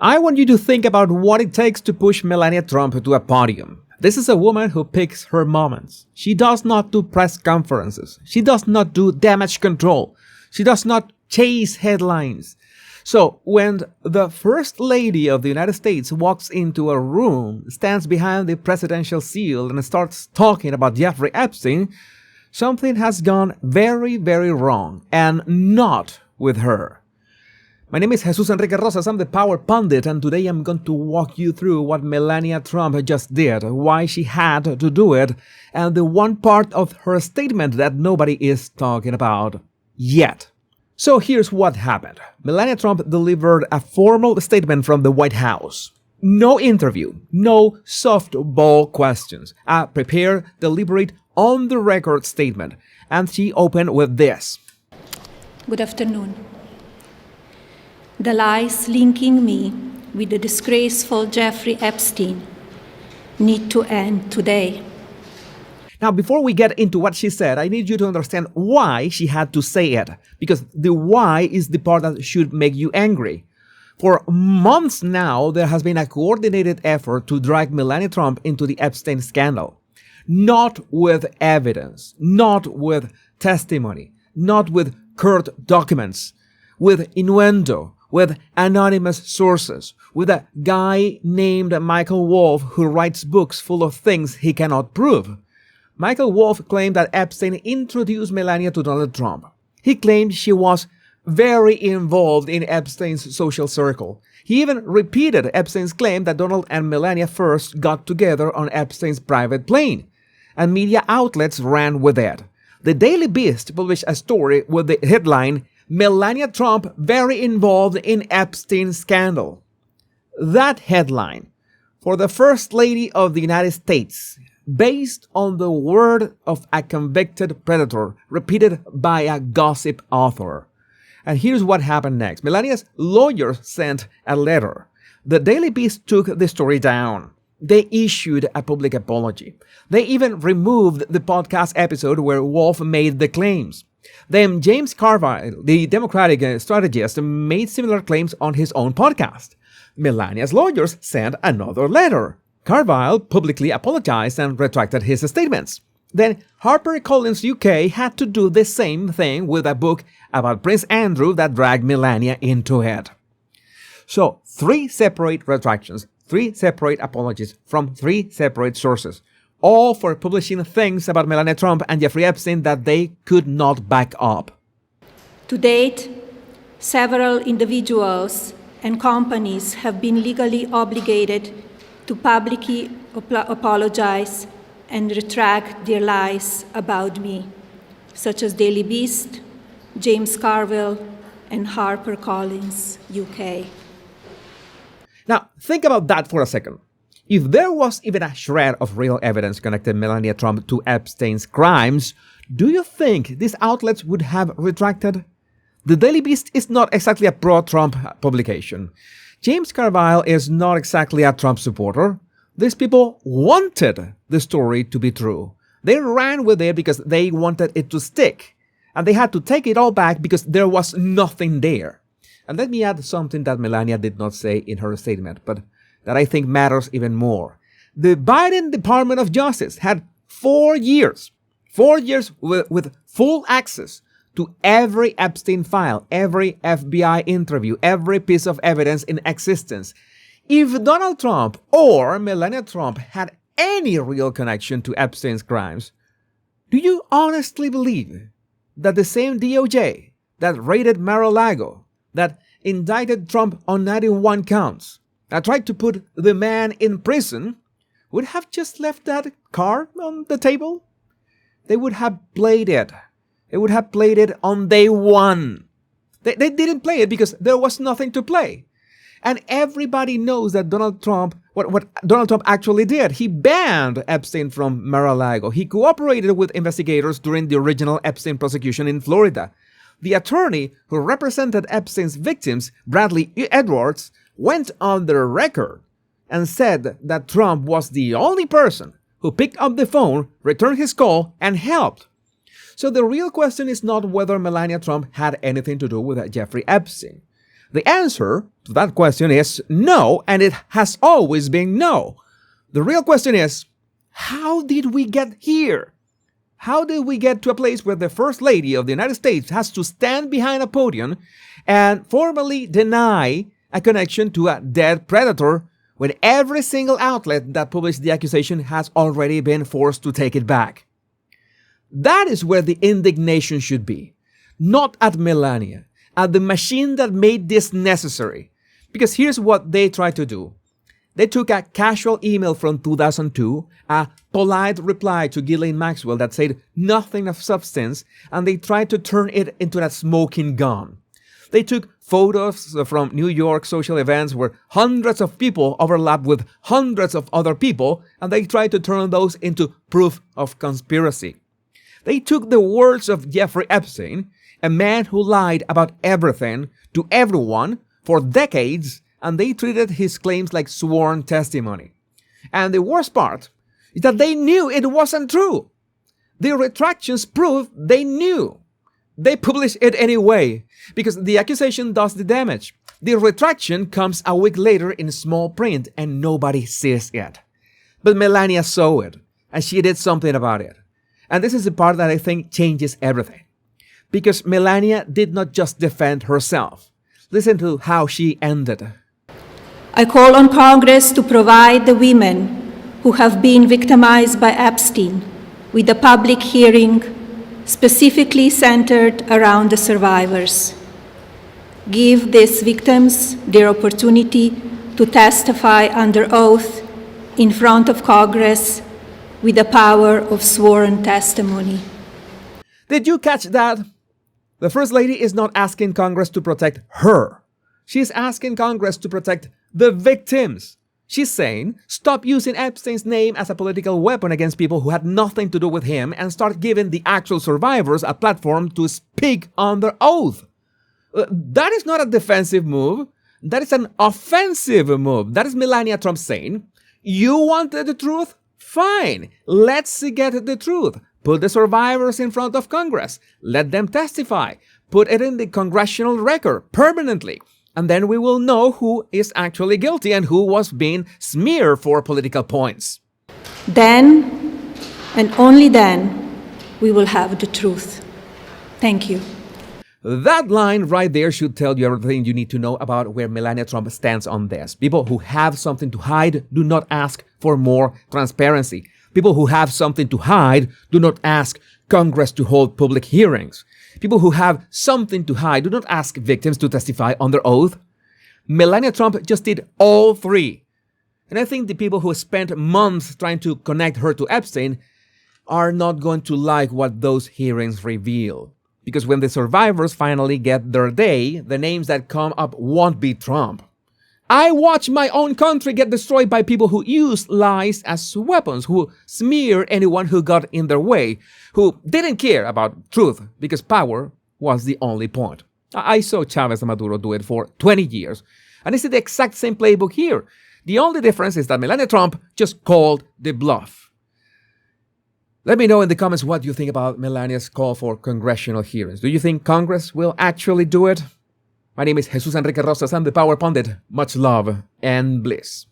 I want you to think about what it takes to push Melania Trump to a podium. This is a woman who picks her moments. She does not do press conferences. She does not do damage control. She does not chase headlines. So when the First Lady of the United States walks into a room, stands behind the presidential seal, and starts talking about Jeffrey Epstein, something has gone very, very wrong, and not with her. My name is Jesus Enrique Rosas, I'm the Power Pundit, and today I'm going to walk you through what Melania Trump just did, why she had to do it, and the one part of her statement that nobody is talking about yet. So here's what happened. Melania Trump delivered a formal statement from the White House. No interview, no softball questions, a prepared, deliberate, on-the-record statement, and she opened with this. Good afternoon. The lies linking me with the disgraceful Jeffrey Epstein need to end today. Now, before we get into what she said, I need you to understand why she had to say it, because the why is the part that should make you angry. For months now, there has been a coordinated effort to drag Melania Trump into the Epstein scandal. Not with evidence, not with testimony, not with court documents, with innuendo, with anonymous sources, with a guy named Michael Wolff who writes books full of things he cannot prove. Michael Wolff claimed that Epstein introduced Melania to Donald Trump. He claimed she was very involved in Epstein's social circle. He even repeated Epstein's claim that Donald and Melania first got together on Epstein's private plane. And media outlets ran with it. The Daily Beast published a story with the headline, Melania Trump very involved in Epstein scandal. That headline, for the First Lady of the United States, based on the word of a convicted predator, repeated by a gossip author. And here's what happened next. Melania's lawyers sent a letter. The Daily Beast took the story down. They issued a public apology. They even removed the podcast episode where Wolff made the claims. Then James Carville, the Democratic strategist, made similar claims on his own podcast. Melania's lawyers sent another letter. Carville publicly apologized and retracted his statements. Then HarperCollins UK had to do the same thing with a book about Prince Andrew that dragged Melania into it. So, 3 separate retractions, 3 separate apologies from 3 separate sources, all for publishing things about Melania Trump and Jeffrey Epstein that they could not back up. To date, several individuals and companies have been legally obligated to publicly apologize and retract their lies about me, such as Daily Beast, James Carville, and HarperCollins UK. Now, think about that for a second. If there was even a shred of real evidence connecting Melania Trump to Epstein's crimes, do you think these outlets would have retracted? The Daily Beast is not exactly a pro-Trump publication. James Carville is not exactly a Trump supporter. These people wanted the story to be true. They ran with it because they wanted it to stick. And they had to take it all back because there was nothing there. And let me add something that Melania did not say in her statement, but that I think matters even more. The Biden Department of Justice had 4 years with full access to every Epstein file, every FBI interview, every piece of evidence in existence. If Donald Trump or Melania Trump had any real connection to Epstein's crimes, do you honestly believe that the same DOJ that raided Mar-a-Lago, that indicted Trump on 91 counts, that tried to put the man in prison, would have just left that card on the table? They would have played it. They would have played it on day one. They didn't play it because there was nothing to play. And everybody knows that Donald Trump, what Donald Trump actually did. He banned Epstein from Mar-a-Lago. He cooperated with investigators during the original Epstein prosecution in Florida. The attorney who represented Epstein's victims, Bradley Edwards, went on the record and said that Trump was the only person who picked up the phone, returned his call, and helped. So the real question is not whether Melania Trump had anything to do with Jeffrey Epstein. The answer to that question is no, and it has always been no. The real question is, how did we get here? How did we get to a place where the First Lady of the United States has to stand behind a podium and formally deny a connection to a dead predator when every single outlet that published the accusation has already been forced to take it back? That is where the indignation should be. Not at Melania, at the machine that made this necessary. Because here's what they tried to do. They took a casual email from 2002, a polite reply to Ghislaine Maxwell that said nothing of substance, and they tried to turn it into a smoking gun. They took photos from New York social events where hundreds of people overlapped with hundreds of other people, and they tried to turn those into proof of conspiracy. They took the words of Jeffrey Epstein, a man who lied about everything to everyone for decades, and they treated his claims like sworn testimony. And the worst part is that they knew it wasn't true. The retractions prove they knew. They published it anyway, because the accusation does the damage. The retraction comes a week later in small print and nobody sees it. But Melania saw it, and she did something about it. And this is the part that I think changes everything. Because Melania did not just defend herself. Listen to how she ended. I call on Congress to provide the women who have been victimized by Epstein with a public hearing specifically centered around the survivors. Give these victims their opportunity to testify under oath in front of Congress with the power of sworn testimony. Did you catch that? The First Lady is not asking Congress to protect her. She's asking Congress to protect the victims. She's saying, stop using Epstein's name as a political weapon against people who had nothing to do with him and start giving the actual survivors a platform to speak under oath. That is not a defensive move. That is an offensive move. That is Melania Trump saying, you want the truth? Fine. Let's get the truth. Put the survivors in front of Congress. Let them testify. Put it in the congressional record permanently. And then we will know who is actually guilty and who was being smeared for political points. Then, and only then, we will have the truth. Thank you. That line right there should tell you everything you need to know about where Melania Trump stands on this. People who have something to hide do not ask for more transparency. People who have something to hide do not ask Congress to hold public hearings. People who have something to hide do not ask victims to testify under oath. Melania Trump just did all three. And I think the people who spent months trying to connect her to Epstein are not going to like what those hearings reveal. Because when the survivors finally get their day, the names that come up won't be Trump. I watched my own country get destroyed by people who use lies as weapons, who smear anyone who got in their way, who didn't care about truth because power was the only point. I saw Chavez and Maduro do it for 20 years, and it's the exact same playbook here. The only difference is that Melania Trump just called the bluff. Let me know in the comments what you think about Melania's call for congressional hearings. Do you think Congress will actually do it? My name is Jesus Enrique Rosas. I'm the Power Pundit. Much love and bliss.